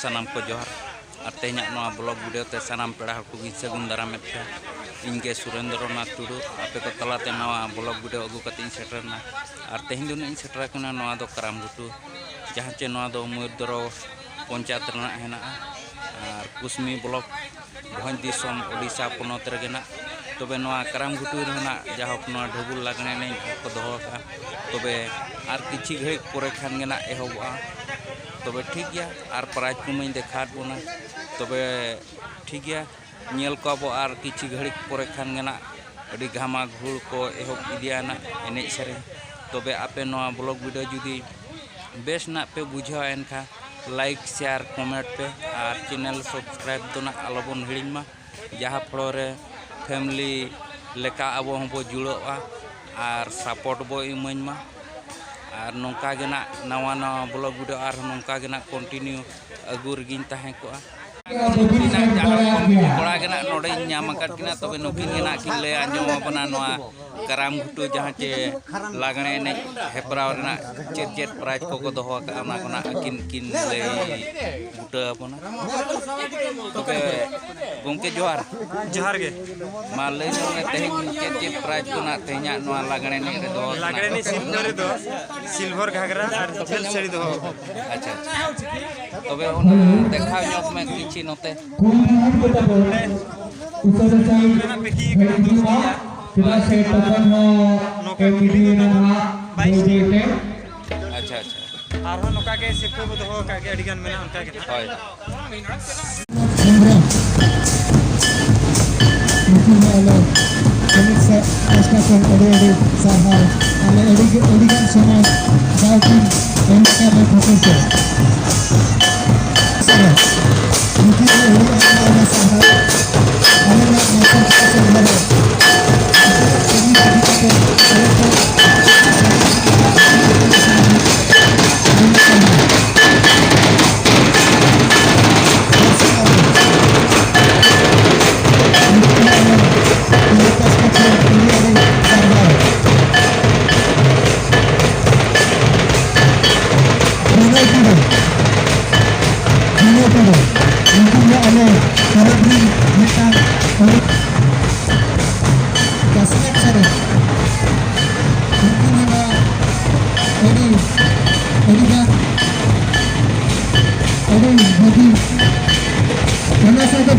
सानाम को जोहार और तेहना नवा ब्लॉग वीडियो ते सानाम पेड़ा हर को सगुन दाराम पे इनके सुरेंद्रनाथ टुडू आपे को तलाते नवा ब्लॉग वीडियो अगू कते सेटरना और तेहन दिन इन सेटर कना नवा दो कराम घुटू जहाँ चे नवा दो मयूरदरो पंचायत रना हेना और कुसमी ब्लॉक भोज दिसम ओडिशा पनत रेगेना तबे नवा कराम घुटू रेना जाहक नवा ढबुल लागने ने को दोहो का तबे और किछि घड़ी पोरे खान गेना एहोबा तबे ठीक गया और प्राइज को मैं देखा बोना तबे ठीक गया नेल को अब और किछि घड़ी पोरे खान गेना अड़ी घामा घुड़ को एहोब इदियाना एने सरे तबे आपे नवा ब्लॉग वीडियो जुदी बेस ना पे बुझाव एनखा लाइक शेयर कमेंट पे और चैनल सब्सक्राइब तो ना आलोबन हिड़ीमा जहाँ फलोरे फैमिली लेका अब हमबो जुड़ोआ और सपोर्ट बो इमाइमा और नौका गे ना नवा नवा ब्लॉग वीडियो और नौका गे ना कंटिन्यू अगू रगिन तहें को कोड़ा गे ना नोडे नाम किना तबे नुकिन गे ना कि ले आंजम अपना नवा कराम घुटू जहाँ चे लागने ने हेपराव रेना चेत चेत प्राइज को दोहो का ओना कोना किन किन ले गुटा अपना तबे गोंके जोहार जोहार गे मा ले ने तेहन चेत चेत प्राइज को ना तेहना नवा लागने ने रे दो लागने ने सिल्वर दो सिल्वर घाघरा और झेल साड़ी दो अच्छा तबे ओना देखा ᱧᱚᱜ में किछि नते अच्छा अच्छा और नोका के सिपको बो दोहो का के अडिगान मेना उनका के होय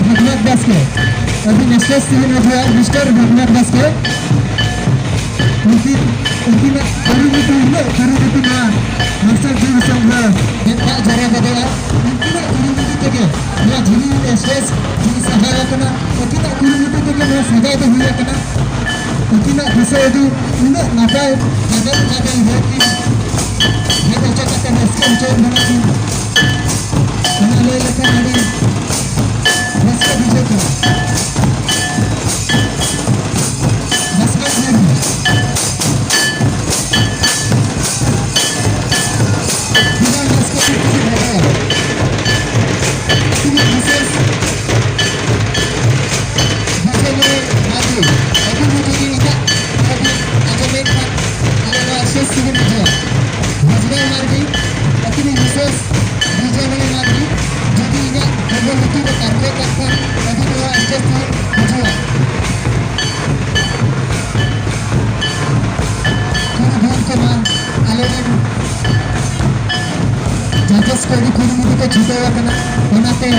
भगवत दास के अभी नेशनल सिविल मिस्टर भगवत दास के उनकी में करुणिति ना नक्सल जीव संघ देखा जरा बदला उनकी में करुणिति के या झिली स्टेज जी सहायक ना उनकी में करुणिति के ना सजा तो हुई है ना उनकी में विषय जो उन्हें नापाय बदल है कि ये बच्चा का नेशनल चेंज बना कि उन्हें लेकर आड़ी नस्ल विजय करा नस्ल में बिना नस्ल के किसी भगा तुम्हें विशेष भाषा में आगे अभी मुझे इतना अभी आगे में अलग शेष सिविल मुझे भजना मार्गी अपनी विशेष विजय में मार्गी jadi ini hanya itu berkarya tadi dua aja sih aja kemudian kemana aliran judges ko di kudu kita juga kena menate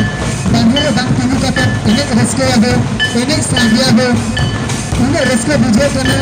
bangun bang tini kata ini rezeki ada ini selagi ada ini rezeki bijak kena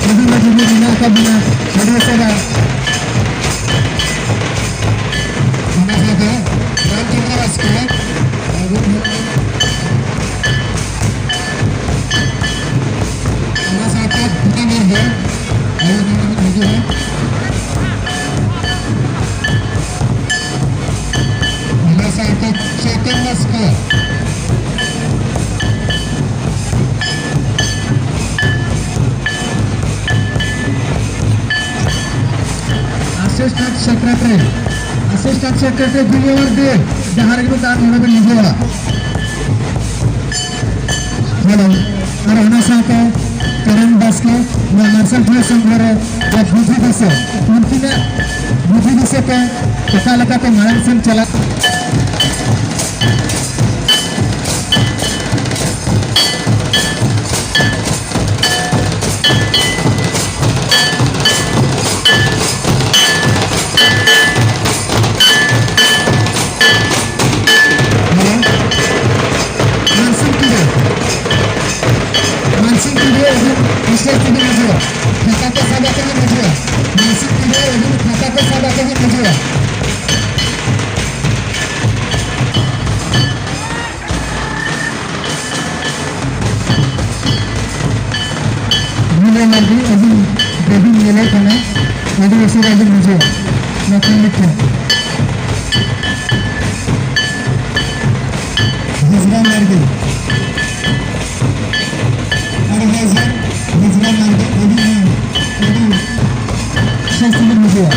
lebih maju dunia kabina ada saja mana saja dan kita raskan mana saja bukan ada ayo kita maju mana saja second raskan Assistant Secretary Junior Day jahar itu tak boleh dijawab. Hello, arana sate Karan Baske dan Marcel Jules Sanggara dan Budi Desa. Mungkin Budi Desa ke kekalahan ke Malang Sen Cala. lagi azim baby nilai kana jadi usia azim muncul makin mikir hijrah lagi ada hijrah lagi jadi sesi muncul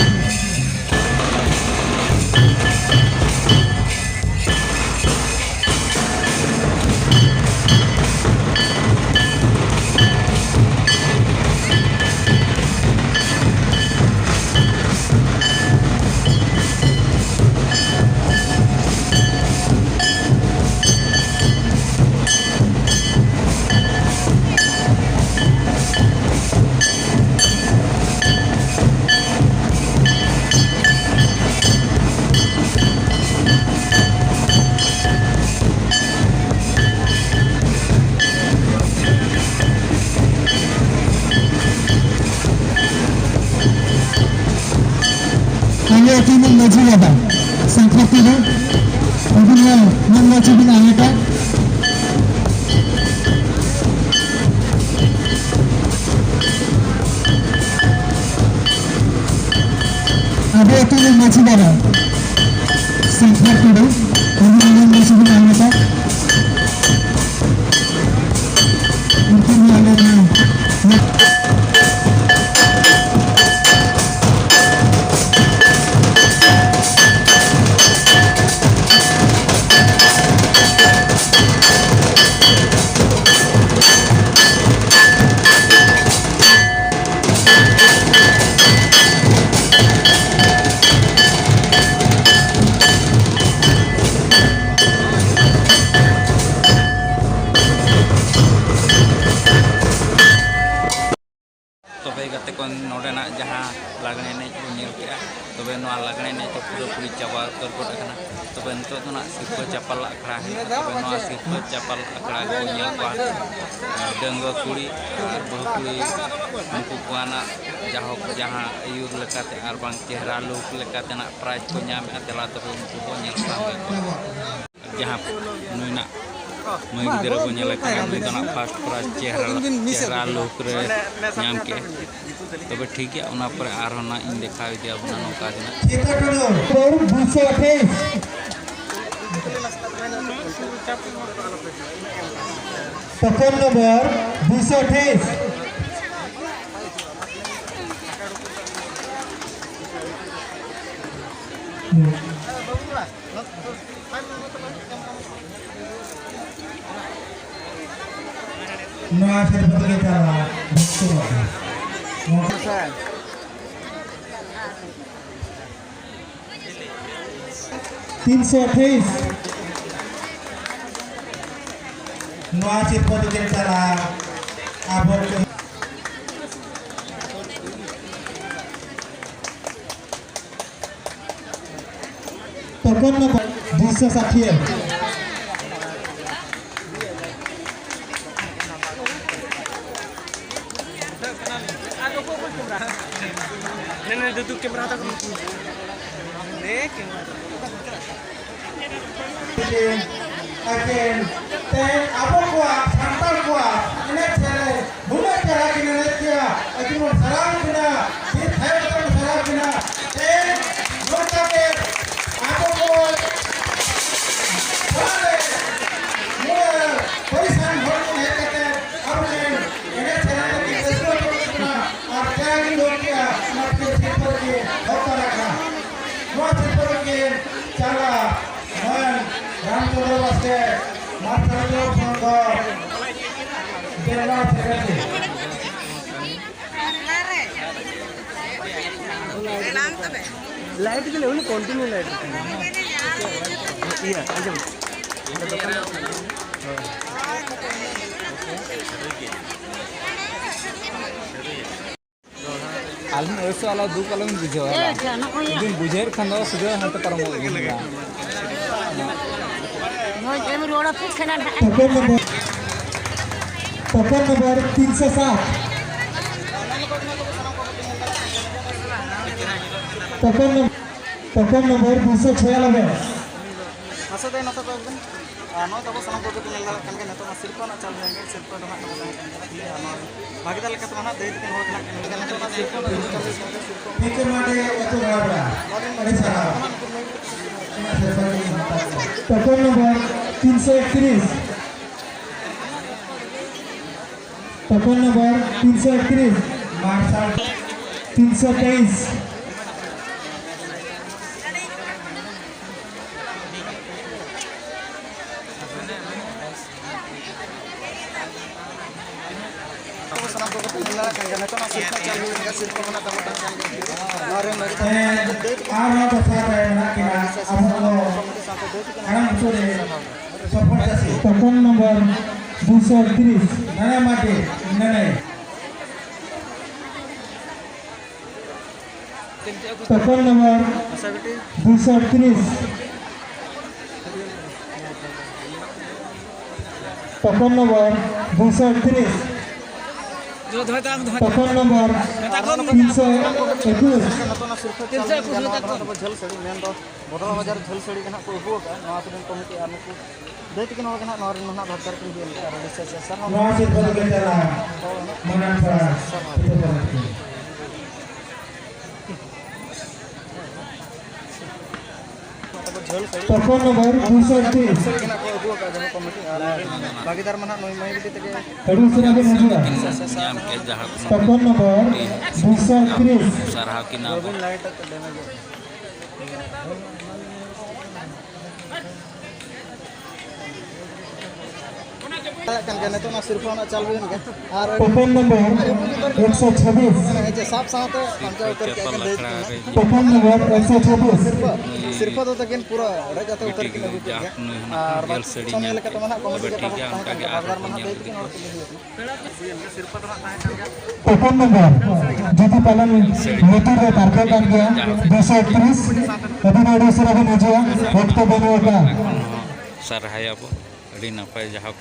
Ini tim maju apa? Sangkut itu, mungkin maju bina apa? Ada tim maju apa? Sangkut itu, mungkin maju bina apa? Mungkin ada नोडेना जहाँ लगने ने उन्नील के तबे नवा लगने ने तो पूरा पूरी चावा तो कोट करना तबे नितो तो ना सिर्फ चपल अखड़ा है तबे नवा सिर्फ चपल अखड़ा को नियल को डंगो कुड़ी और बहु कुड़ी उनको कुआना जहाँ यूर लेकाते और बांग चेहरा लुक लेकाते ना प्राइज को ᱧᱟᱢ अतला तो उनको को नियल सामने जहाँ नुना मैं गिदरा को नियल करना नुई तो ना फर्स्ट प्राइज चेहरा लुक रे ᱧᱟᱢ के तब ठीक है उना पर आरोना इन देखा दिया बुना नौका देना टोकन नंबर 228 नया फिर बदले का 328 नया चित्र के चला आबर token number 260 Nenek duduk kamera tak again then apa kuat santal kuat ini cere bukan cara kita lihatnya lagi mau sarang kita ini saya betul sarang kita then mereka ke apa kuat boleh mulai perisan boleh lihatnya apa ini cere kita semua kita और क्या ही लोग क्या हमारे क्षेत्र के होता रखा light के लिए कंटिन्यू लाइट iya aja आलम ऐसा वाला दो कलम बुझे दिन बुझे खाना सुबह हाथ पर मोड़ गया token number 307 token number 296 masa teh nota tuh kan no tabo sanam ko tinggal kan kan nota sirpa na chal range sirpa do na kan bagi dal ka mana dei tin hot na kan nota sirpa do chal sirpa ठीक माटे एतो बराबर अरे सारा token number 331 token number 331 मार्शल 323 sanam ko tinggal kan kan nota sirpa chal range sirpa na tabo kan nore nore आरो बता रहे हैं कि आप लोग हम सुने सपोर्ट से टोकन नंबर 230 नया माटे नने token number 230 token number 230 token number 321 नतो सिर्फ 321 तब झल सड़ी मेन दो बदला बाजार झल सड़ी कना को हो का नवा तो कमिटी आर को देत के नवा कना नवर नना भक्तर के लिए आर डिस्कस सर नवा से बोल के चला मनन पर टोकन नंबर 230 कना को हो का जनो कमिटी आर भागीदार मना नई मई बिटी तके तड़ी सुना के नजुआ nyam ke jahak token number 230 sarah kina robin light तक damage kan kan itu nasir phone चालू है क्या और टोकन नंबर 126 जे साफ साथ पंचा उतर के दे टोकन नंबर 126 सिर्फ तो तकिन पूरा रह जाता उतर के लगे और jel sedi समय nyam लेके तो मना कमिटी के bertiga पास angka ke बाजार arah मना nyam दे के और सिर्फ तो ना है टोकन नंबर जीती पालन नीति रे टारगेट कर गया 231 अभी दूसरा भी नजुआ वक्त बनेगा sarahaya po adi napay jahak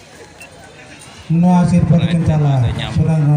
नोआ सिर पर चला सुरंग